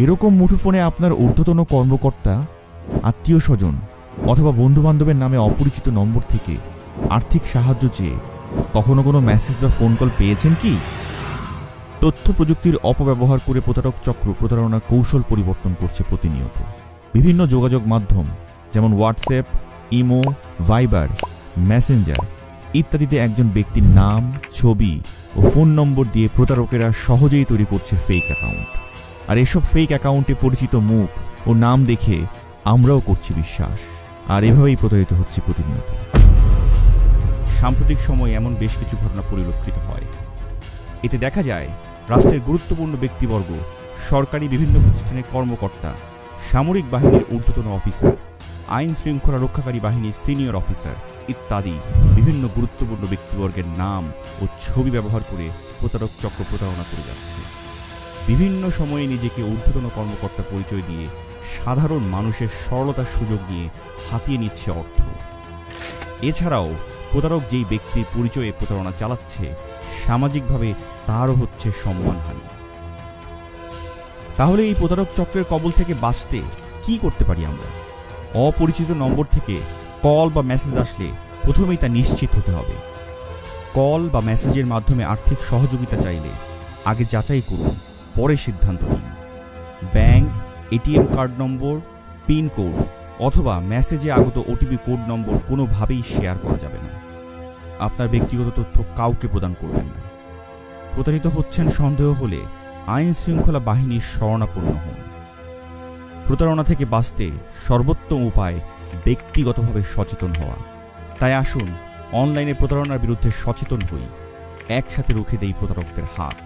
এরকম মুঠোফোনে আপনার ঊর্ধ্বতন কর্মকর্তা, আত্মীয় স্বজন অথবা বন্ধুবান্ধবের নামে অপরিচিত নম্বর থেকে আর্থিক সাহায্য চেয়ে কখনো কোনো মেসেজ বা ফোন কল পেয়েছেন কি? তথ্য প্রযুক্তির অপব্যবহার করে প্রতারক চক্র প্রতারণার কৌশল পরিবর্তন করছে প্রতিনিয়ত। বিভিন্ন যোগাযোগ মাধ্যম যেমন হোয়াটসঅ্যাপ, ইমো, ভাইবার, মেসেঞ্জার ইত্যাদিতে একজন ব্যক্তির নাম, ছবি ও ফোন নম্বর দিয়ে প্রতারকেরা সহজেই তৈরি করছে ফেক অ্যাকাউন্ট। আর এসব ফেক অ্যাকাউন্টে পরিচিত মুখ ও নাম দেখে আমরাও করছি বিশ্বাস, আর এভাবেই প্রতারিত হচ্ছে প্রতিনিয়ত। সাম্প্রতিক সময়ে এমন বেশ কিছু ঘটনা পরিলক্ষিত হয়। এতে দেখা যায় রাষ্ট্রের গুরুত্বপূর্ণ ব্যক্তিবর্গ, সরকারি বিভিন্ন প্রতিষ্ঠানের কর্মকর্তা, সামরিক বাহিনীর ঊর্ধ্বতন অফিসার, আইন শৃঙ্খলা রক্ষাকারী বাহিনীর সিনিয়র অফিসার ইত্যাদি বিভিন্ন গুরুত্বপূর্ণ ব্যক্তিবর্গের নাম ও ছবি ব্যবহার করে প্রতারক চক্র প্রতারণা করে যাচ্ছে। বিভিন্ন সময়ে নিজেকে ঊর্ধ্বতন কর্মকর্তা পরিচয় দিয়ে সাধারণ মানুষের সরলতার সুযোগ নিয়ে হাতিয়ে নিচ্ছে অর্থ। এছাড়াও প্রতারক যেই ব্যক্তির পরিচয়ে প্রতারণা চালাচ্ছে, সামাজিকভাবে তারও হচ্ছে সম্মানহানি। তাহলে এই প্রতারক চক্রের কবল থেকে বাঁচতে কি করতে পারি আমরা? অপরিচিত নম্বর থেকে কল বা মেসেজ আসলে প্রথমেই তা নিশ্চিত হতে হবে। কল বা মেসেজের মাধ্যমে আর্থিক সহযোগিতা চাইলে আগে যাচাই করুন, পরে সিদ্ধান্ত নিন। ব্যাংক, এটিএম কার্ড নম্বর, পিন কোড অথবা মেসেজে আগত ওটিপি কোড নম্বর কোনোভাবেই শেয়ার করা যাবে না। আপনার ব্যক্তিগত তথ্য কাউকে প্রদান করবেন না। প্রতারিত হচ্ছেন সন্দেহ হলে আইন শৃঙ্খলা বাহিনীর শরণাপন্ন হন। প্রতারণা থেকে বাঁচতে সর্বোত্তম উপায় ব্যক্তিগতভাবে সচেতন হওয়া। তাই আসুন অনলাইনে প্রতারণার বিরুদ্ধে সচেতন হই, একসাথে রুখে দেই প্রতারকদের হাত।